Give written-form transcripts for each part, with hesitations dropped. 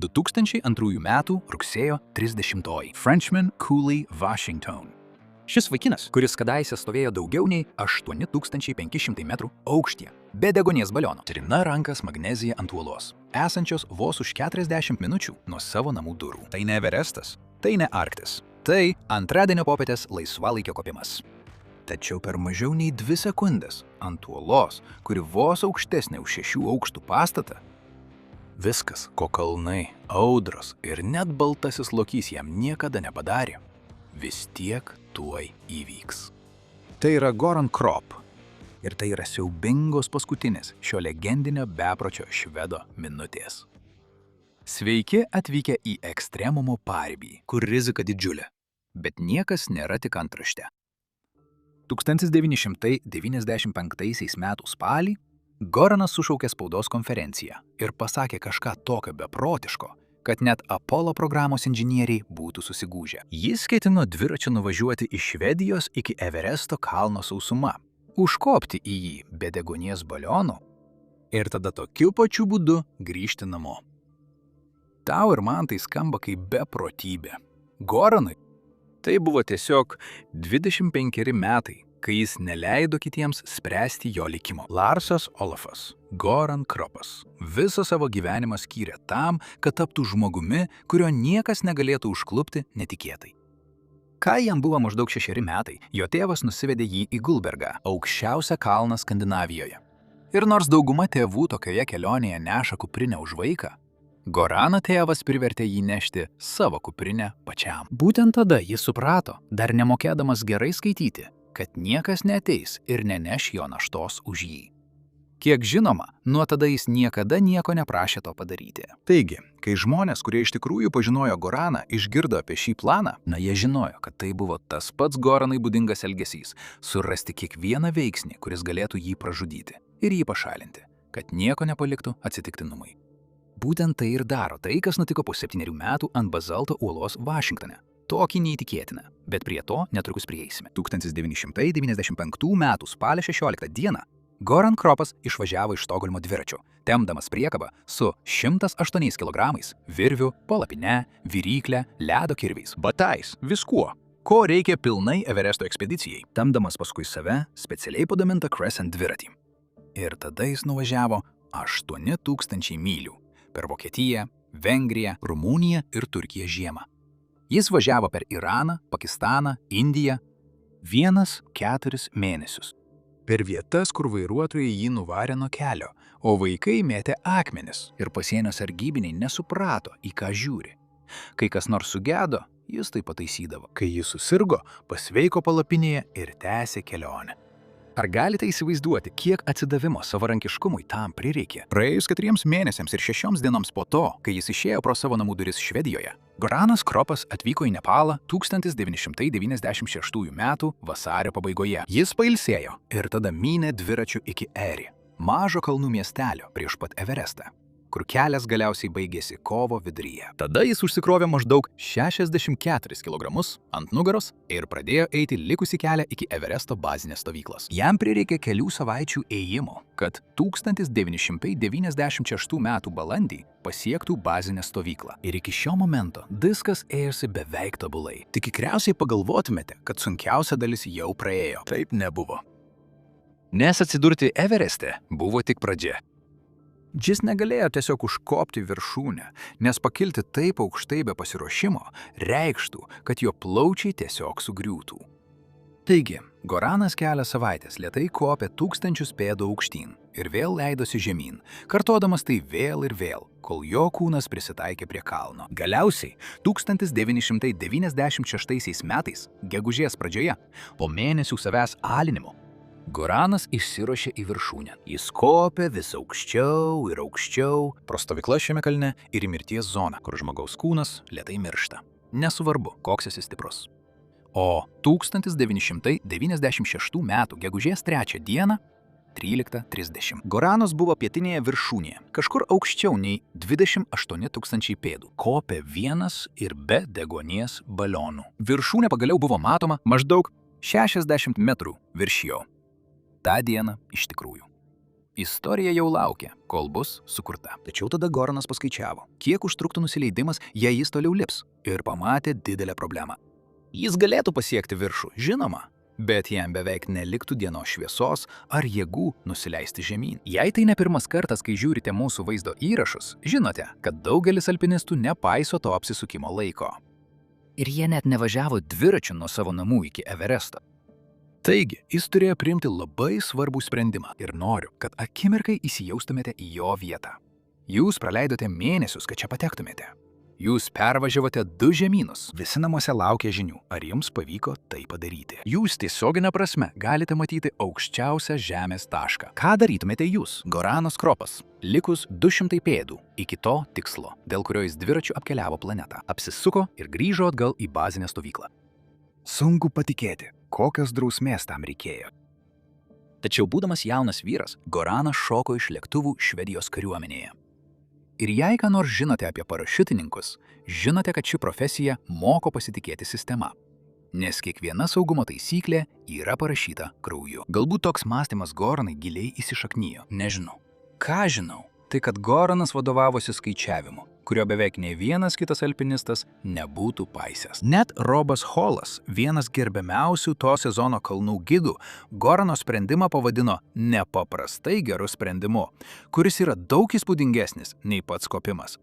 2002 metų rugsėjo 30. Frenchman Cooley Washington. Šis vaikinas, kuris kadaise stovėjo daugiau nei 8500 metrų aukštyje, be degonės baliono, trina rankas magnezija ant uolos, esančios vos už 40 minučių nuo savo namų durų. Tai ne Everestas, tai ne Arktis, tai antradienio popietės laisvalaikio kopimas. Tačiau per mažiau nei 2 sekundės ant uolos, kuri vos aukštesnė už 6 aukštų pastatą, viskas, ko kalnai, audros ir net baltasis lokys jam niekada nepadarė, vis tiek tuoj įvyks. Tai yra Goran Krop. Ir tai yra siaubingos paskutinės šio legendinio bepročio švedo minutės. Sveiki atvykę į ekstremumo paribį, kur rizika didžiulė, bet niekas nėra tik antrašte. 1995 metų spalį Goranas sušaukė spaudos konferenciją ir pasakė kažką tokio beprotiško, kad net Apollo programos inžinieriai būtų susigūžę. Jis ketino dviračiu nuvažiuoti iš Švedijos iki Everesto kalno sausuma, užkopti į jį be degonės balionų ir tada tokiu pačiu būdu grįžti namo. Tau ir man tai skamba kaip beprotybė. Goranui tai buvo tiesiog 25 metai, kai jis neleido kitiems spręsti jo likimo. Larsas Olafas, Goran Kropas, visą savo gyvenimą skyrė tam, kad taptų žmogumi, kurio niekas negalėtų užklupti netikėtai. Kai jam buvo maždaug 6 metai, jo tėvas nusivedė jį į Gulbergą, aukščiausią kalną Skandinavijoje. Ir nors dauguma tėvų tokioje kelionėje neša kuprinę už vaiką, Gorano tėvas privertė jį nešti savo kuprinę pačiam. Būtent tada jis suprato, dar nemokėdamas gerai skaityti, kad niekas neateis ir neneš jo naštos už jį. Kiek žinoma, nuo tada jis niekada nieko neprašė to padaryti. Taigi, kai žmonės, kurie iš tikrųjų pažinojo Goraną, išgirdo apie šį planą, jie žinojo, kad tai buvo tas pats Goranui būdingas elgesys – surasti kiekvieną veiksnį, kuris galėtų jį pražudyti ir jį pašalinti, kad nieko nepaliktų atsitiktinumai. Būtent tai ir daro tai, kas nutiko po 7 metų ant bazalto uolos Vašingtone. Tokį neįtikėtiną, bet prie to netrukus prieisime. 1995 metų spalio 16 dieną Goran Kropas išvažiavo iš Stokholmo dviračiu, tempdamas priekabą su 108 kg virvių, palapine, viryklę, ledo kirviais, batais, viskuo, ko reikia pilnai Everesto ekspedicijai, tempdamas paskui save specialiai pagamintą Crescent dviratį. Ir tada jis nuvažiavo 8000 mylių per Vokietiją, Vengriją, Rumuniją ir Turkiją žiemą. Jis važiavo per Iraną, Pakistaną, Indiją 1-4 mėnesius. Per vietas, kur vairuotojai jį nuvarė nuo kelio, o vaikai mėtė akmenis ir pasienio sargybiniai nesuprato, į ką žiūri. Kai kas nors sugedo, jis tai pataisydavo. Kai jis susirgo, pasveiko palapinėje ir tęsė kelionę. Ar galite įsivaizduoti, kiek atsidavimo savarankiškumui tam prireikė? Praėjus 4 mėnesiams ir 6 dienoms po to, kai jis išėjo pro savo namų duris Švedijoje, Goranas Kropas atvyko į Nepalą 1996 metų vasario pabaigoje. Jis pailsėjo ir tada mynė dviračiu iki Eri, mažo kalnų miestelio prieš pat Everestą, kur kelias galiausiai baigėsi kovo viduryje. Tada jis užsikrovė maždaug 64 kg ant nugaros ir pradėjo eiti likusį kelią iki Everesto bazinės stovyklos. Jam prireikė kelių savaičių ėjimo, kad 1996 metų balandį pasiektų bazinę stovyklą. Ir iki šio momento viskas ėjosi beveik tobulai. Tik tikriausiai pagalvotumėte, kad sunkiausia dalis jau praėjo. Taip nebuvo. Nes atsidurti Evereste buvo tik pradžia. Jis negalėjo tiesiog užkopti viršūnę, nes pakilti taip aukštai be pasiruošimo reikštų, kad jo plaučiai tiesiog sugriūtų. Taigi, Goranas kelias savaitės lėtai kopė 1000 pėdų aukštyn ir vėl leidosi žemyn, kartodamas tai vėl ir vėl, kol jo kūnas prisitaikė prie kalno. Galiausiai, 1996 metais, gegužės pradžioje, po mėnesių savęs alinimo, Goranas išsiruošė į viršūnę. Jis kopė vis aukščiau ir aukščiau, pro stovyklas šiame kalne ir į mirties zoną, kur žmogaus kūnas lėtai miršta. Nesvarbu, koks esi stiprus. O 1996 metų gegužės 3 dieną, 13:30. Goranas buvo pietinėje viršūnėje, kažkur aukščiau nei 28 000 pėdų. Kopė vienas ir be degonės balionų. Viršūnė pagaliau buvo matoma maždaug 60 metrų virš jo. Ta diena iš tikrųjų Istorija jau laukia, kol bus sukurta. Tačiau tada Goranas paskaičiavo, kiek užtruktų nusileidimas, jei jis toliau lips, ir pamatė didelę problemą. Jis galėtų pasiekti viršų, žinoma, bet jam beveik neliktų dienos šviesos ar jėgų nusileisti žemyn. Jei tai ne pirmas kartas, kai žiūrite mūsų vaizdo įrašus, žinote, kad daugelis alpinistų nepaiso to apsisukimo laiko. Ir jie net nevažiavo dviračiu nuo savo namų iki Everesto. Taigi, jis turėjo priimti labai svarbų sprendimą ir noriu, kad akimirkai įsijaustumėte į jo vietą. Jūs praleidote mėnesius, kad čia patektumėte. Jūs pervažiavote 2 žemynus. Visi namuose laukia žinių, ar jums pavyko tai padaryti. Jūs tiesioginė prasme galite matyti aukščiausią žemės tašką. Ką darytumėte jūs? Goranas Kropas, likus 200 pėdų iki to tikslo, dėl kurio jis dviračiu apkeliavo planetą, apsisuko ir grįžo atgal į bazinę stovyklą. Sunku patikėti, kokios drausmės tam reikėjo. Tačiau būdamas jaunas vyras, Goranas šoko iš lėktuvų Švedijos kariuomenėje. Ir jei ką nors žinote apie parašiutininkus, žinote, kad ši profesija moko pasitikėti sistema. Nes kiekviena saugumo taisyklė yra parašyta krauju. Galbūt toks mąstymas Goranai giliai įsišaknijo. Nežinau. Ką žinau? Tai kad Goranas vadovavosi skaičiavimu, kurio beveik nei vienas kitas alpinistas nebūtų paisęs. Net Robas Holas, vienas gerbiamiausių to sezono kalnų gidų, Gorano sprendimą pavadino nepaprastai geru sprendimu, kuris yra daug įspūdingesnis nei pats kopimas.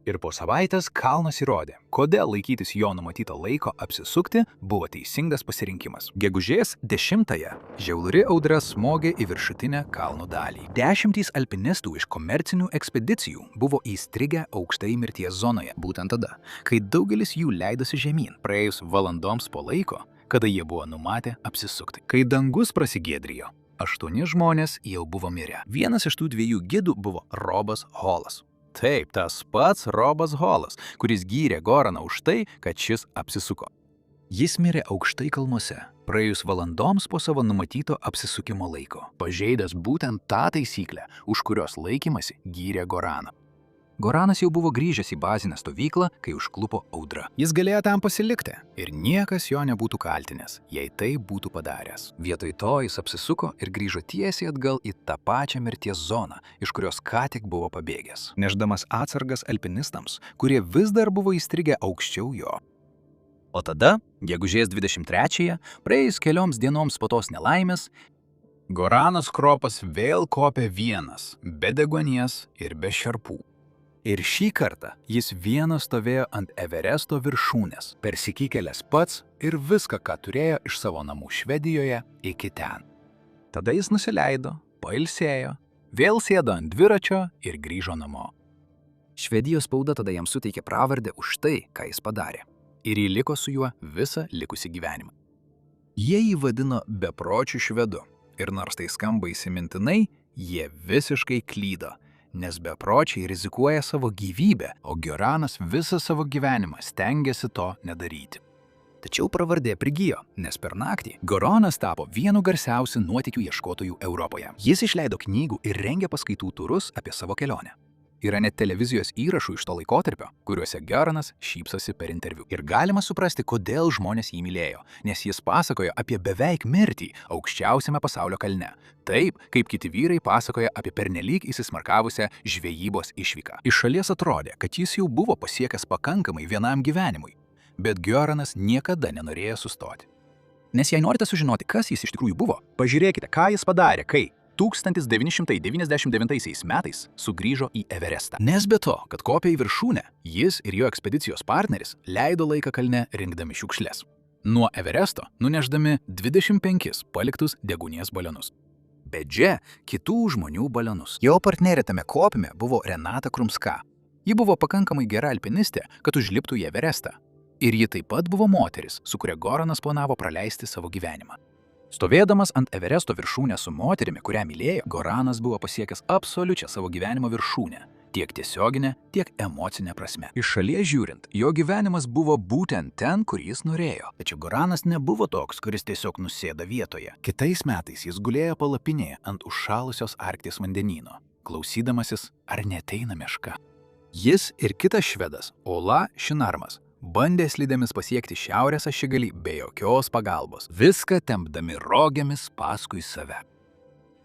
Ir po savaitės kalnas įrodė, kodėl laikytis jo numatyto laiko apsisukti buvo teisingas pasirinkimas. Gegužės 10-ąją žiauri audra smogė į viršutinę kalno dalį. 10 alpinistų iš komercinių ekspedicijų buvo įstrigę aukštai mirties zonoje. Būtent tada, kai daugelis jų leidosi žemyn, praėjus valandoms po laiko, kada jie buvo numatę apsisukti. Kai dangus prasigėdrijo, 8 žmonės jau buvo mirę. Vienas iš tų 2 gidų buvo Robas Holas. Taip, tas pats Robas Holas, kuris gyrė Goraną už tai, kad šis apsisuko. Jis mirė aukštai kalnuose, praėjus valandoms po savo numatyto apsisukimo laiko, pažeidęs būtent tą taisyklę, už kurios laikymasi gyrė Goraną. Goranas jau buvo grįžęs į bazinę stovyklą, kai užklupo audra. Jis galėjo tam pasilikti ir niekas jo nebūtų kaltinęs, jei tai būtų padaręs. Vietoj to jis apsisuko ir grįžo tiesiai atgal į tą pačią mirties zoną, iš kurios ką tik buvo pabėgęs, nešdamas atsargas alpinistams, kurie vis dar buvo įstrigę aukščiau jo. O tada, gegužės 23-ąją, praėjus kelioms dienoms po tos nelaimės, Goranas Kropas vėl kopė vienas, be deguonies ir be šarpų. Ir šį kartą jis vienas stovėjo ant Everesto viršūnės, persikėlęs pats ir viską, ką turėjo iš savo namų Švedijoje, iki ten. Tada jis nusileido, pailsėjo, vėl sėdo ant dviračio ir grįžo namo. Švedijos spauda tada jam suteikė pravardę už tai, ką jis padarė. Ir jį liko su juo visą likusį gyvenimą. Jie jį vadino bepročiu švedu. Ir nors tai skamba įsimintinai, jie visiškai klydo. Nes bepročiai rizikuoja savo gyvybę, o Goranas visą savo gyvenimą stengiasi to nedaryti. Tačiau pravardė prigijo, nes per naktį Goranas tapo vienu garsiausių nuotykių ieškotojų Europoje. Jis išleido knygų ir rengė paskaitų turus apie savo kelionę. Yra net televizijos įrašų iš to laikotarpio, kuriuose Goranas šypsosi per interviu. Ir galima suprasti, kodėl žmonės jį mylėjo, nes jis pasakojo apie beveik mirtį aukščiausiame pasaulio kalne. Taip, kaip kiti vyrai pasakoja apie pernelyg įsismarkavusią žvejybos išvyką. Iš šalies atrodė, kad jis jau buvo pasiekęs pakankamai vienam gyvenimui, bet Goranas niekada nenorėjo sustoti. Nes jei norite sužinoti, kas jis iš tikrųjų buvo, pažiūrėkite, ką jis padarė, kai 1999 metais sugrįžo į Everestą. Nes be to, kad kopė į viršūnę, jis ir jo ekspedicijos partneris leido laiką kalne rinkdami šiukšles. Nuo Everesto nuneždami 25 paliktus deguonies balionus. Bet čia kitų žmonių balionus. Jo partnerė tame kopime buvo Renata Krumska. Ji buvo pakankamai gera alpinistė, kad užliptų į Everestą. Ir ji taip pat buvo moteris, su kuria Goranas planavo praleisti savo gyvenimą. Stovėdamas ant Everesto viršūnės su moterimi, kurią mylėjo, Goranas buvo pasiekęs absoliučią savo gyvenimo viršūnę, tiek tiesioginę, tiek emocinę prasme. Iš šalies žiūrint, jo gyvenimas buvo būtent ten, kur jis norėjo. Tačiau Goranas nebuvo toks, kuris tiesiog nusėda vietoje. Kitais metais jis gulėjo palapinėje ant užšalusios Arkties vandenyno, klausydamasis, ar neateina meška. Jis ir kitas švedas, Ola Šinarmas, bandė slidėmis pasiekti šiaurės ašigalį be jokios pagalbos, viską tempdami rogėmis paskui save.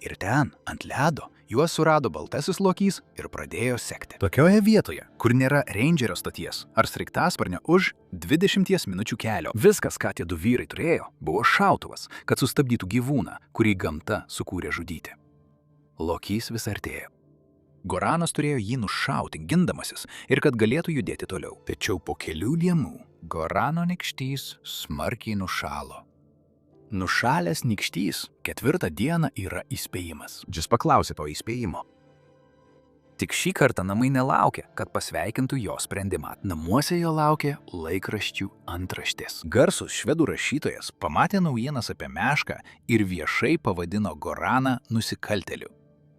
Ir ten, ant ledo, juos surado baltasis lokys ir pradėjo sekti. Tokioje vietoje, kur nėra reindžerio stoties ar sraigtasparnio už 20 minučių kelio, viskas, ką tie du vyrai turėjo, buvo šautuvas, kad sustabdytų gyvūną, kurį gamta sukūrė žudyti. Lokys vis artėjo. Goranas turėjo jį nušauti, gindamasis, ir kad galėtų judėti toliau. Tačiau po kelių dienų Gorano nykštys smarkiai nušalo. Nušalęs nykštys 4 dieną yra įspėjimas. Džis paklausė to įspėjimo. Tik šį kartą namai nelaukė, kad pasveikintų jo sprendimą. Namuose jo laukė laikraščių antraštės. Garsus švedų rašytojas pamatė naujienas apie mešką ir viešai pavadino Goraną nusikaltėliu.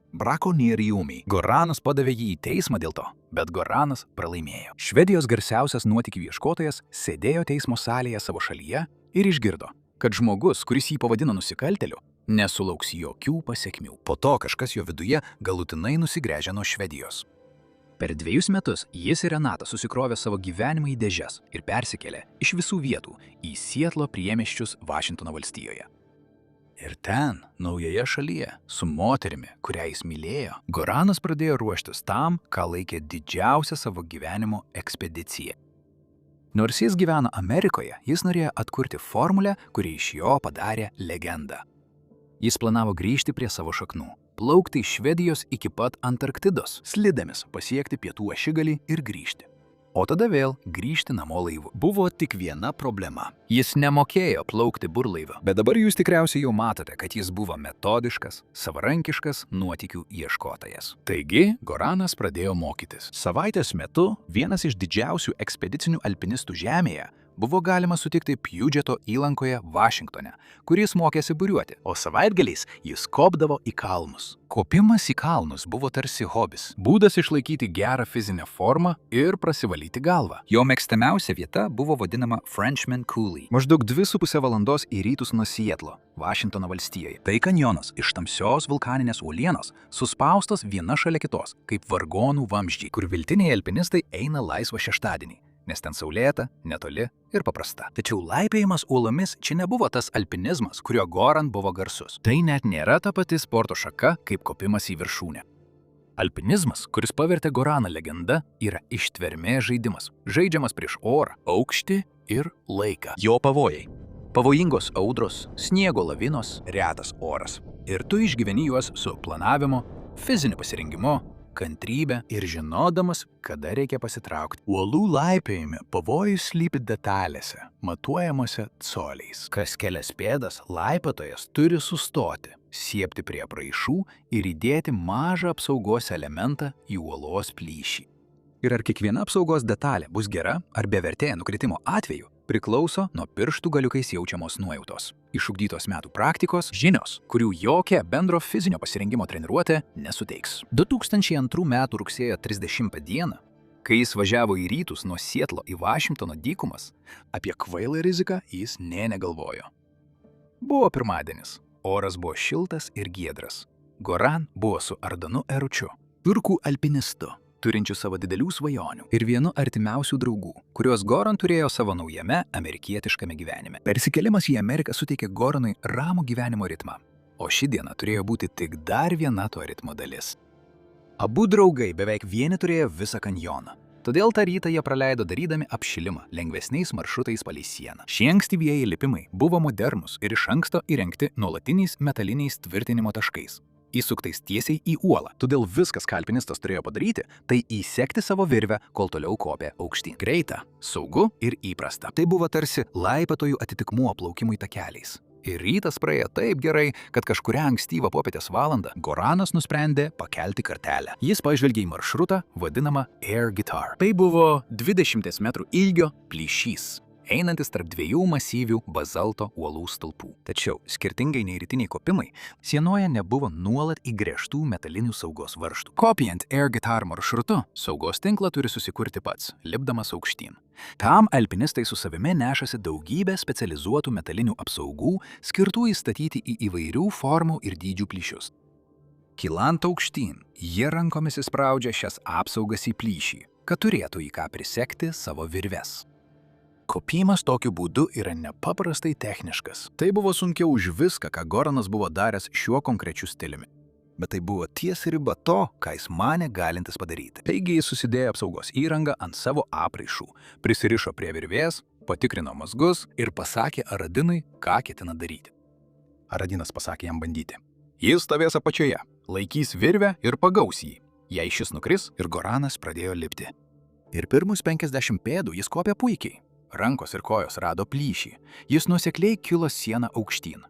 Brakonieriumi. Goranas padavė jį į teismą dėl to, bet Goranas pralaimėjo. Švedijos garsiausias nuotykių ieškotojas sėdėjo teismo salėje savo šalyje ir išgirdo, kad žmogus, kuris jį pavadino nusikaltėliu, nesulauks jokių pasekmių. Po to kažkas jo viduje galutinai nusigręžė nuo Švedijos. Per 2 metus jis ir Renata susikrovė savo gyvenimą į dėžes ir persikėlė iš visų vietų į Sietlo priemiesčius Vašingtono valstijoje. Ir ten, naujoje šalyje, su moterimi, kurią jis mylėjo, Goranas pradėjo ruoštis tam, ką laikė didžiausia savo gyvenimo ekspedicija. Nors jis gyveno Amerikoje, jis norėjo atkurti formulę, kuri iš jo padarė legendą. Jis planavo grįžti prie savo šaknų, plaukti iš Švedijos iki pat Antarktidos, slidėmis pasiekti pietų ašigalį ir grįžti. O tada vėl grįžti namo laivu. Buvo tik viena problema. Jis nemokėjo plaukti burlaiviu, bet dabar jūs tikriausiai jau matote, kad jis buvo metodiškas, savarankiškas nuotykių ieškotojas. Taigi, Goranas pradėjo mokytis. Savaitės metu vienas iš didžiausių ekspedicinių alpinistų žemėje buvo galima sutikti Pjudžeto įlankoje Vašingtone, kuris mokėsi buriuoti, o savaitgaliais jis kopdavo į kalnus. Kopimas į kalnus buvo tarsi hobis, būdas išlaikyti gerą fizinę formą ir prasivalyti galvą. Jo mėgstamiausia vieta buvo vadinama Frenchman Coulee, maždaug 2,5 valandos į rytus nuo Sietlo, Vašingtono valstijoje. Tai kanjonas iš tamsios vulkaninės uolienos, suspaustos viena šalia kitos, kaip vargonų vamzdžiai, kur viltiniai alpinistai eina laisvą šeštadienį, nes ten saulėta, netoli ir paprasta. Tačiau laipiojimas uolomis čia nebuvo tas alpinizmas, kurio Goran buvo garsus. Tai net nėra ta pati sporto šaka, kaip kopimas į viršūnę. Alpinizmas, kuris pavertė Goraną legenda, yra ištvermės žaidimas, žaidžiamas prieš orą, aukštį ir laiką. Jo pavojai. Pavojingos audros, sniego lavinos, retas oras. Ir tu išgyveni juos su planavimu, fiziniu pasirengimu, kantrybę ir žinodamas, kada reikia pasitraukti. Uolų laipėjime pavojus slypi detalėse, matuojamose coliais. Kas kelias pėdas, laipiotojas turi sustoti, siepti prie praaišų ir įdėti mažą apsaugos elementą į uolos plyšį. Ir ar kiekviena apsaugos detalė bus gera ar bevertė nukritimo atveju, priklauso nuo pirštų galiukais jaučiamos nuojautos, išugdytos metų praktikos, žinios, kurių jokia bendro fizinio pasirengimo treniruotė nesuteiks. 2002 metų rugsėjo 30 dieną, kai jis važiavo į rytus nuo Sietlo į Vašingtono dykumas, apie kvailą riziką jis nė negalvojo. Buvo pirmadienis, oras buvo šiltas ir giedras. Goran buvo su Ardanu Eručiu, turkų alpinistu, turinčių savo didelių svajonių ir vienu artimiausių draugų, kuriuos Goran turėjo savo naujame amerikietiškame gyvenime. Persikėlimas į Ameriką suteikė Goranui ramų gyvenimo ritmą, o ši diena turėjo būti tik dar viena to ritmo dalis. Abu draugai beveik vieni turėjo visą kanjoną, todėl tą rytą jie praleido darydami apšilimą lengvesniais maršrutais palei sieną. Šie ankstyvieji lipimai buvo modernūs ir iš anksto įrengti nuolatiniais metaliniais tvirtinimo taškais, įsuktais tiesiai į uolą. Todėl viskas, ką alpinistas turėjo padaryti, tai įsekti savo virvę, kol toliau kopė aukštyn. Greita, saugu ir įprasta. Tai buvo tarsi laipiotojų atitikmuo plaukimui takeliais. Ir rytas praėjo taip gerai, kad kažkurią ankstyvą popietės valandą Goranas nusprendė pakelti kartelę. Jis pažvelgė į maršrutą, vadinamą Air Guitar. Tai buvo 20 metrų ilgio plyšys, einantis tarp 2 masyvių bazalto uolų stulpų. Tačiau, skirtingai nei rytiniai kopimai, sienoje nebuvo nuolat įgręžtų metalinių saugos varžtų. Kopijant Air Guitar maršrutu, saugos tinklą turi susikurti pats, lipdamas aukštyn. Tam alpinistai su savimi nešasi daugybę specializuotų metalinių apsaugų, skirtų įstatyti į įvairių formų ir dydžių plyšius. Kylant aukštyn, jie rankomis įspraudžia šias apsaugas į plyšį, kad turėtų į ką prisekti savo virves. Kopimas tokiu būdu yra nepaprastai techniškas. Tai buvo sunkiau už viską, ką Goranas buvo daręs šiuo konkrečiu stiliumi. Bet tai buvo tiesi riba to, ką jis manė galintis padaryti. Taigi jis susidėjo apsaugos įrangą ant savo apraišų, prisirišo prie virvės, patikrino mazgus ir pasakė Aradinui, ką ketina daryti. Aradinas pasakė jam bandyti. Jis stovės apačioje, laikys virvę ir pagaus jį. Jei šis nukris, ir Goranas pradėjo lipti. Ir pirmus 50 pėdų jis kopė puikiai. Rankos ir kojos rado plyšį. Jis nuosekliai kilo sieną aukštyn.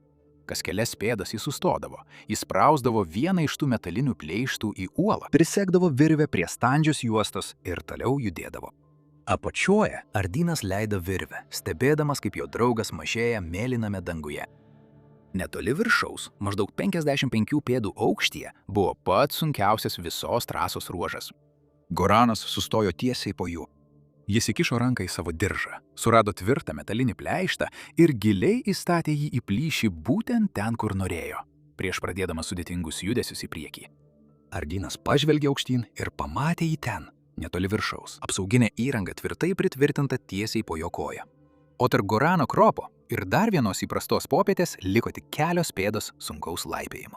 Kas kelias pėdas jis sustodavo. Jis sprausdavo vieną iš tų metalinių pleištų į uolą, prisegdavo virvę prie standžios juostos ir toliau judėdavo. Apačioje Ardinas leido virvę, stebėdamas, kaip jo draugas mažėja mėlyname danguje. Netoli viršaus, maždaug 55 pėdų aukštyje, buvo pats sunkiausias visos trasos ruožas. Goranas sustojo tiesiai po jų. Jis įkišo ranką į savo diržą, surado tvirtą metalinį pleištą ir giliai įstatė jį į plyšį būtent ten, kur norėjo, prieš pradėdamas sudėtingus judesius į priekį. Ardinas pažvelgė aukštyn ir pamatė jį ten, netoli viršaus. Apsauginė įranga tvirtai pritvirtinta tiesiai po jo koją. O tarp Gorano kropo ir dar vienos įprastos popietės liko tik kelios pėdos sunkaus laipėjimo.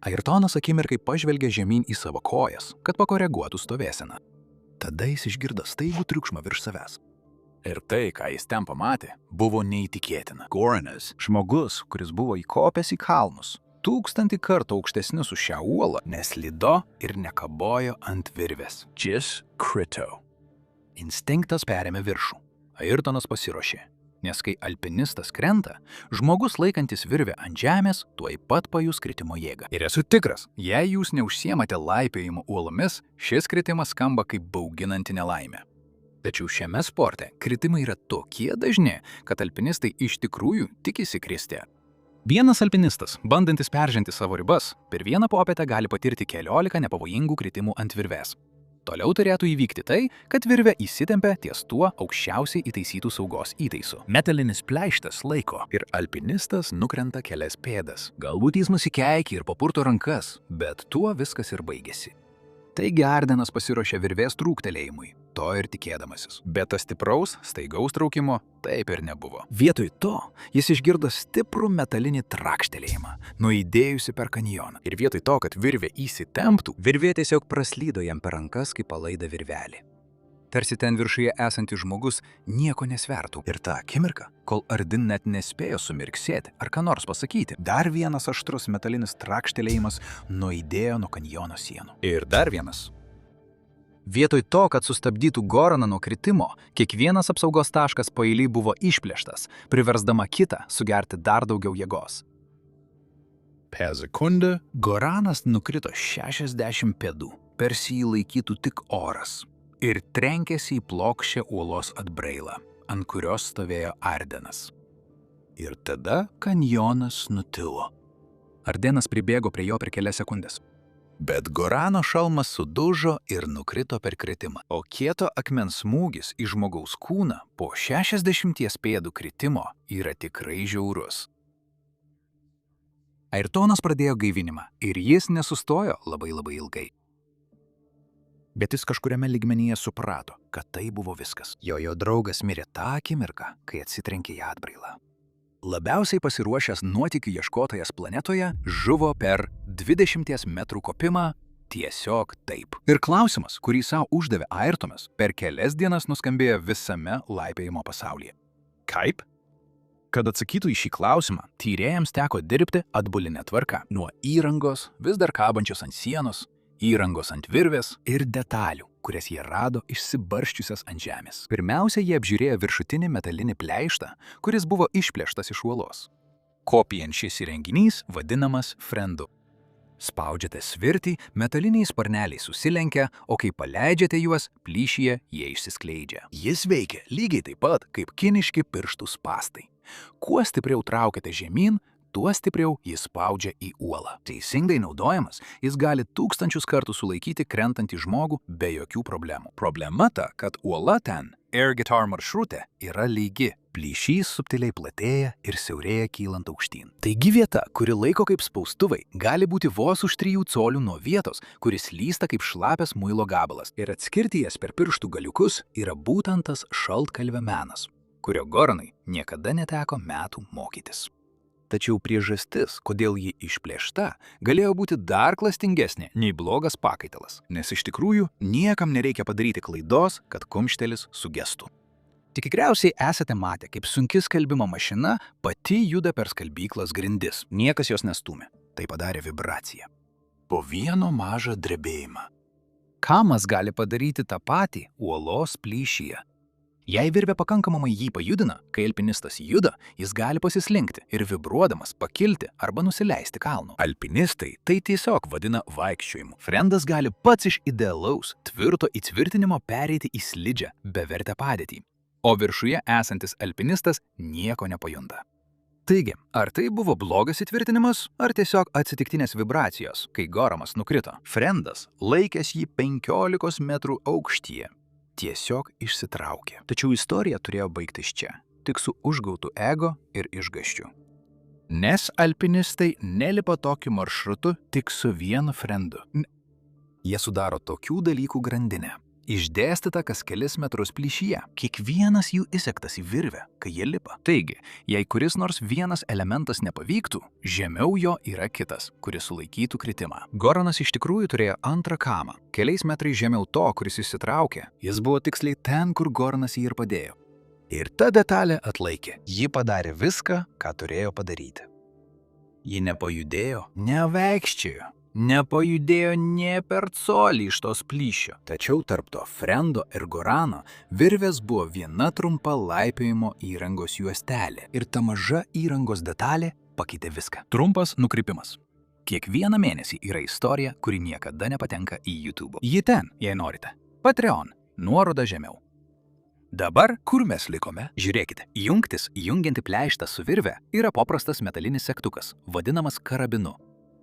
Airtonas akimirkai pažvelgė žemyn į savo kojas, kad pakoreguotų stovėseną. Tada jis išgirdo staigų triukšmą virš savęs. Ir tai, ką jis ten pamatė, buvo neįtikėtina. Goranas, žmogus, kuris buvo įkopęs į kalnus, 1000 kartų aukštesnius už šią uolą, neslido ir nekabojo ant virvės. Jis krito. Instinktas perėmė viršų. Airtonas pasiruošė, nes kai alpinistas krenta, žmogus laikantis virvę ant žemės tuoj pat pajus kritimo jėgą. Ir esu tikras, jei jūs neužsiemate laipiojimo uolomis, šis kritimas skamba kaip bauginanti nelaimė. Tačiau šiame sporte kritimai yra tokie dažni, kad alpinistai iš tikrųjų tikisi kristi. Vienas alpinistas, bandantis peržengti savo ribas, per vieną popietę gali patirti 14 nepavojingų kritimų ant virvės. Toliau turėtų įvykti tai, kad virvė įsitempia ties tuo aukščiausiai įtaisytų saugos įtaisu. Metalinis pleištas laiko ir alpinistas nukrenta kelias pėdas. Galbūt jis nusikeikia ir papurto rankas, bet tuo viskas ir baigėsi. Taigi Ardenas pasiruošė virvės trūktelėjimui, to ir tikėdamasis. Bet tas stipraus, staigaus traukimo taip ir nebuvo. Vietoj to jis išgirdo stiprų metalinį trakštelėjimą, nuaidėjusi per kanjoną. Ir vietoj to, kad virvė įsitemptų, virvė tiesiog praslydo jam per rankas kaip palaida virvelė. Tarsi ten viršuje esantis žmogus nieko nesvertų. Ir tą akimirką, kol Ardin net nespėjo sumirksėti ar ką nors pasakyti, dar vienas aštrus metalinis trakštelėjimas nuaidėjo nuo kanjono sienų. Ir dar vienas. Vietoj to, kad sustabdytų Goraną nuo kritimo, kiekvienas apsaugos taškas paeiliui buvo išplėštas, priversdama kitą sugerti dar daugiau jėgos. Per sekundę Goranas nukrito 60 pėdų, persi jį laikytų tik oras, ir trenkėsi į plokščią uolos atbrailą, ant kurios stovėjo Ardenas. Ir tada kanjonas nutilo. Ardenas pribėgo prie jo per kelias sekundės. Bet Gorano šalmas sudužo ir nukrito per kritimą, o kieto akmens smūgis į žmogaus kūną po 60 pėdų kritimo yra tikrai žiaurus. Airtonas pradėjo gaivinimą ir jis nesustojo labai ilgai. Bet jis kažkuriame lygmenyje suprato, kad tai buvo viskas. Jo draugas mirė tą akimirką, kai atsitrenkė į atbrailą. Labiausiai pasiruošęs nuotykių ieškotojas planetoje žuvo per 20 metrų kopimą tiesiog taip. Ir klausimas, kurį savo uždavė Airtonas, per kelias dienas nuskambėjo visame laipiojimo pasaulyje. Kaip? Kad atsakytų į šį klausimą, tyrėjams teko dirbti atbuline tvarka. Nuo įrangos, vis dar kabančios ant sienos, įrangos ant virvės ir detalių, kurias jie rado išsibarščiusias ant žemės. Pirmiausia, jie apžiūrėjo viršutinį metalinį pleištą, kuris buvo išplėštas iš uolos. Kopijant šis įrenginys vadinamas frendu. Spaudžiate svirtį, metaliniai sparneliai susilenkia, o kai paleidžiate juos, plyšyje jie išsiskleidžia. Jis veikia lygiai taip pat, kaip kiniški pirštų spąstai. Kuo stipriau traukiate žemyn, tuo stipriau jis spaudžia į uolą. Teisingai naudojamas, jis gali 1000 kartų sulaikyti krentantį žmogų be jokių problemų. Problema ta, kad uola ten, Air Guitar maršrute, yra lygi. Plyšys subtiliai platėja ir siaurėja kylant aukštyn. Taigi vieta, kuri laiko kaip spaustuvai, gali būti vos už 3 colių nuo vietos, kuris lysta kaip šlapias muilo gabalas. Ir atskirti jas per pirštų galiukus yra būtent tas šaltkalvio menas, kurio Goranui niekada neteko metų mokytis. Tačiau priežastis, kodėl ji išplėšta, galėjo būti dar klastingesnė nei blogas pakaitalas, nes iš tikrųjų niekam nereikia padaryti klaidos, kad kumštelis sugestų. Tikriausiai esate matę, kaip sunki skalbimo mašina pati juda per skalbyklos grindis. Niekas jos nestūmė. Tai padarė vibraciją. Po vieno mažą drebėjimą. Kamas gali padaryti tą patį uolos plyšyje. Jei virvė pakankamai jį pajudina, kai alpinistas juda, jis gali pasislinkti ir vibruodamas pakilti arba nusileisti kalnu. Alpinistai tai tiesiog vadina vaikščiojimu. Frendas gali pats iš idealaus, tvirto įtvirtinimo pereiti į slidžią, bevertę padėtį. O viršuje esantis alpinistas nieko nepajunta. Taigi, ar tai buvo blogas įtvirtinimas, ar tiesiog atsitiktinės vibracijos, kai Goranas nukrito? Frendas, laikęs jį 15 metrų aukštyje, tiesiog išsitraukė. Tačiau istorija turėjo baigtis čia, tik su užgautu ego ir išgąsčiu. Nes alpinistai nelipa tokiu maršrutu tik su vienu frendu. Jie sudaro tokių dalykų grandinę. Išdėstyta kas kelis metrus plyšyje. Kiekvienas jų įsektas į virvę, kai jie lipa. Taigi, jei kuris nors vienas elementas nepavyktų, žemiau jo yra kitas, kuris sulaikytų kritimą. Goranas iš tikrųjų turėjo antrą kamą. Keliais metrais žemiau to, kuris įsitraukė, jis buvo tiksliai ten, kur Goranas jį ir padėjo. Ir ta detalė atlaikė. Ji padarė viską, ką turėjo padaryti. Ji nepajudėjo, nevaikščiojo. Nepajudėjo nė per colį iš tos plyšio. Tačiau tarp to frendo ir Gorano virvės buvo viena trumpa laipiojimo įrangos juostelė. Ir ta maža įrangos detalė pakeitė viską. Trumpas nukrypimas. Kiekvieną mėnesį yra istorija, kuri niekada nepatenka į YouTube. Ji ten, jei norite. Patreon. Nuoroda žemiau. Dabar, kur mes likome? Žiūrėkite, jungtis jungianti pleištą su virve yra paprastas metalinis segtukas, vadinamas karabinu.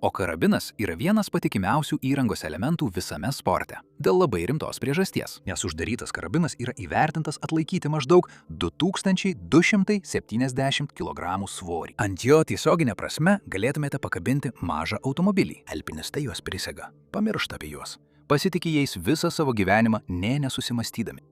O karabinas yra vienas patikimiausių įrangos elementų visame sporte. Dėl labai rimtos priežasties, nes uždarytas karabinas yra įvertintas atlaikyti maždaug 2270 kg svorį. Ant jo tiesioginė prasme galėtumėte pakabinti mažą automobilį. Alpinistai juos prisega, pamiršta apie juos. Pasitikė jais visą savo gyvenimą, nė nesusimastydami.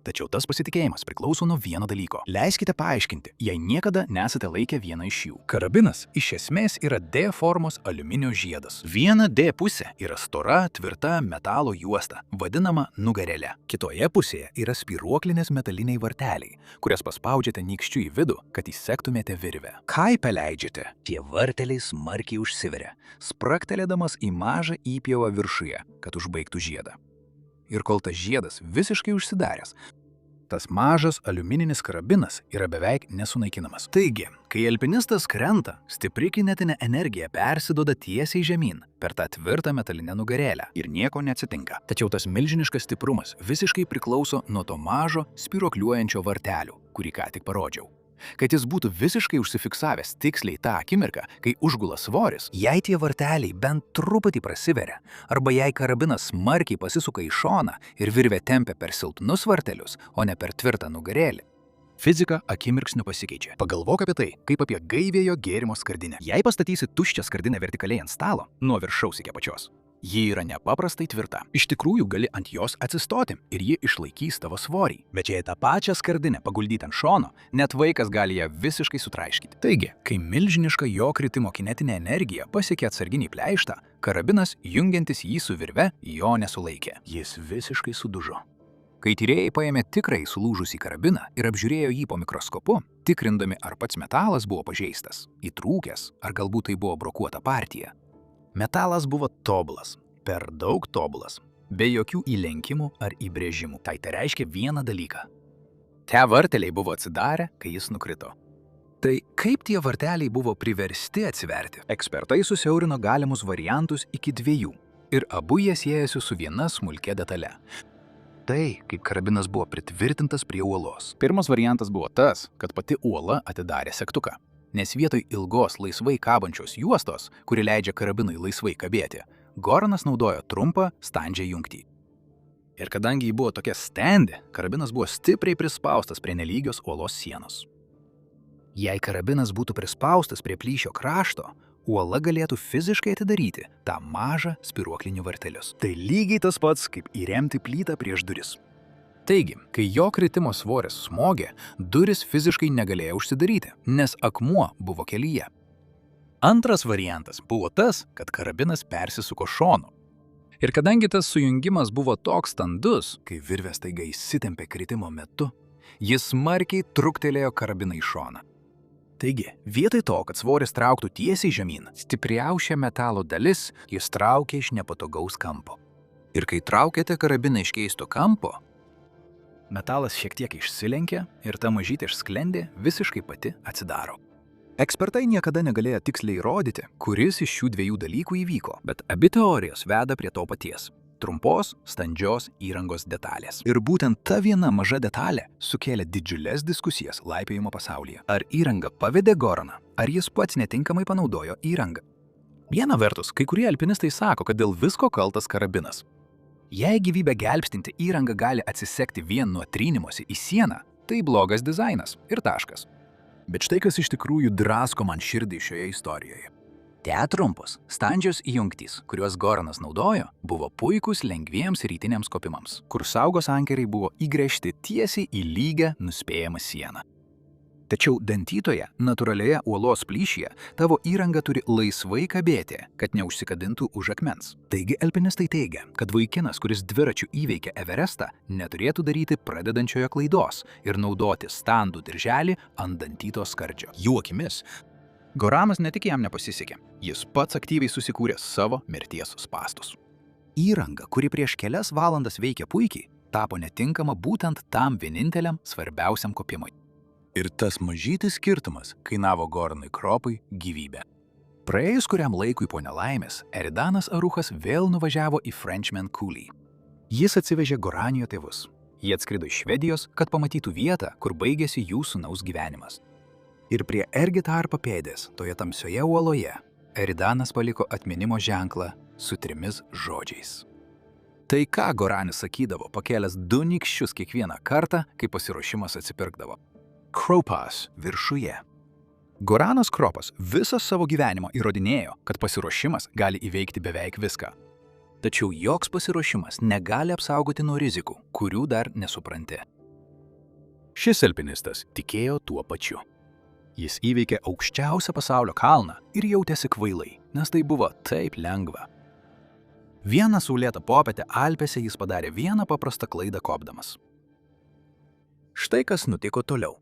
Tačiau tas pasitikėjimas priklauso nuo vieno dalyko. Leiskite paaiškinti, jei niekada nesate laikę vieną iš jų. Karabinas iš esmės yra D formos aliuminio žiedas. Viena D pusė yra stora, tvirta metalo juosta, vadinama nugarėle. Kitoje pusėje yra spyruoklinės metaliniai varteliai, kurias paspaudžiate nykščiu į vidų, kad įsektumėte virvę. Kai paleidžiate, tie varteliai smarkiai užsiveria, spraktelėdamas į mažą įpjovą viršuje, kad užbaigtų žiedą. Ir kol tas žiedas visiškai užsidaręs, tas mažas aliumininis karabinas yra beveik nesunaikinamas. Taigi, kai alpinistas krenta, stipri kinetinė energija persiduoda tiesiai žemyn per tą tvirtą metalinę nugarėlę ir nieko neatsitinka. Tačiau tas milžiniškas stiprumas visiškai priklauso nuo to mažo spiruokliuojančio vartelių, kurį ką tik parodžiau. Kad jis būtų visiškai užsifiksavęs tiksliai tą akimirką, kai užgula svoris, jei tie varteliai bent truputį prasiveria, arba jei karabinas smarkiai pasisuka į šoną ir virvė tempia per silpnus vartelius, o ne per tvirtą nugarėlį, fizika akimirksniu pasikeičia. Pagalvok apie tai, kaip apie gaivėjo gėrimo skardinę. Jei pastatysi tuščią skardinę vertikaliai ant stalo, nuo viršaus iki apačios, ji yra nepaprastai tvirta. Iš tikrųjų gali ant jos atsistoti ir ji išlaikys tavo svorį. Bet jei tą pačią skardinę paguldyti ant šono, net vaikas gali ją visiškai sutraiškyti. Taigi, kai milžiniška jo kritimo kinetinė energija pasiekė atsarginį pleištą, karabinas, jungiantis jį su virve, jo nesulaikė. Jis visiškai sudužo. Kai tyrėjai paėmė tikrai sulūžusį karabiną ir apžiūrėjo jį po mikroskopu, tikrindami, ar pats metalas buvo pažeistas, įtrūkęs, ar galbūt tai buvo brokuota partija, metalas buvo tobulas, per daug tobulas, be jokių įlenkimų ar įbrėžimų. Tai reiškia vieną dalyką. Tie varteliai buvo atsidarę, kai jis nukrito. Tai kaip tie varteliai buvo priversti atsiverti? Ekspertai susiaurino galimus variantus iki 2 ir abu jie siejasi su viena smulkia detale. Tai, kaip karabinas buvo pritvirtintas prie uolos. Pirmas variantas buvo tas, kad pati uola atidarė segtuką. Nes vietoj ilgos laisvai kabančios juostos, kuri leidžia karabinui laisvai kabėti, Goranas naudojo trumpą standžią jungtį. Ir kadangi ji buvo tokia standi, karabinas buvo stipriai prispaustas prie nelygios uolos sienos. Jei karabinas būtų prispaustas prie plyšio krašto, uola galėtų fiziškai atidaryti tą mažą spiruoklinį vartelius. Tai lygiai tas pats, kaip įremti plytą prieš duris. Taigi, kai jo kritimo svoris smogė, durys fiziškai negalėjo užsidaryti, nes akmuo buvo kelyje. Antras variantas buvo tas, kad karabinas persisuko šonu. Ir kadangi tas sujungimas buvo toks standus, kai virvė staiga įsitempė kritimo metu, jis smarkiai truktelėjo karabiną į šoną. Taigi, vietoj to, kad svoris trauktų tiesiai žemyn, stipriausia metalo dalis jis traukė iš nepatogaus kampo. Ir kai traukėte karabiną iš keisto kampo, metalas šiek tiek išsilenkė ir ta mažytė sklendė visiškai pati atsidaro. Ekspertai niekada negalėjo tiksliai įrodyti, kuris iš šių dviejų dalykų įvyko, bet abi teorijos veda prie to paties – trumpos, standžios įrangos detalės. Ir būtent ta viena maža detalė sukėlė didžiulės diskusijas laipiojimo pasaulyje. Ar įranga pavedė Goraną, ar jis pats netinkamai panaudojo įrangą? Viena vertus, kai kurie alpinistai sako, kad dėl visko kaltas karabinas. Jei gyvybę gelbstinti įranga gali atsisekti vien nuo trynimosi į sieną, tai blogas dizainas ir taškas. Bet štai kas iš tikrųjų drasko man širdį šioje istorijoje. Te trumpos, standžios įjungtys, kuriuos Goranas naudojo, buvo puikūs lengviems rytiniams kopimams, kur saugos ankeriai buvo įgręžti tiesiai į lygią, nuspėjamą sieną. Tačiau dantytoje, natūralioje uolos plyšyje, tavo įranga turi laisvai kabėti, kad neužsikabintų už akmens. Taigi alpinistai teigia, kad vaikinas, kuris dviračiu įveikė Everestą, neturėtų daryti pradedančiojo klaidos ir naudoti standų dirželį ant dantyto skardžio. Jų akimis, Goranas ne tik jam nepasisekė, jis pats aktyviai susikūrė savo mirties spąstus. Įranga, kuri prieš kelias valandas veikė puikiai, tapo netinkama būtent tam vieninteliam svarbiausiam kopimui. Ir tas mažytis skirtumas kainavo Goranui Kropui gyvybę. Praėjus kuriam laikui po nelaimės, Eridanas Aruchas vėl nuvažiavo į Frenchman Coulee. Jis atsivežė Goranijo tėvus. Jie atskrido iš Švedijos, kad pamatytų vietą, kur baigėsi jų sūnaus gyvenimas. Ir prie Ergitar papėdės, toje tamsioje uoloje, Eridanas paliko atminimo ženklą su 3 žodžiais. Tai ką Goranis sakydavo, pakėlęs 2 nykščius kiekvieną kartą, kai pasiruošimas atsipirkdavo. Kropas viršuje. Goranas Kropas visą savo gyvenimą įrodinėjo, kad pasiruošimas gali įveikti beveik viską. Tačiau joks pasiruošimas negali apsaugoti nuo rizikų, kurių dar nesupranti. Šis alpinistas tikėjo tuo pačiu. Jis įveikė aukščiausią pasaulio kalną ir jautėsi kvailai, nes tai buvo taip lengva. Vieną saulėtą popietę Alpėse jis padarė vieną paprastą klaidą kopdamas. Štai kas nutiko toliau.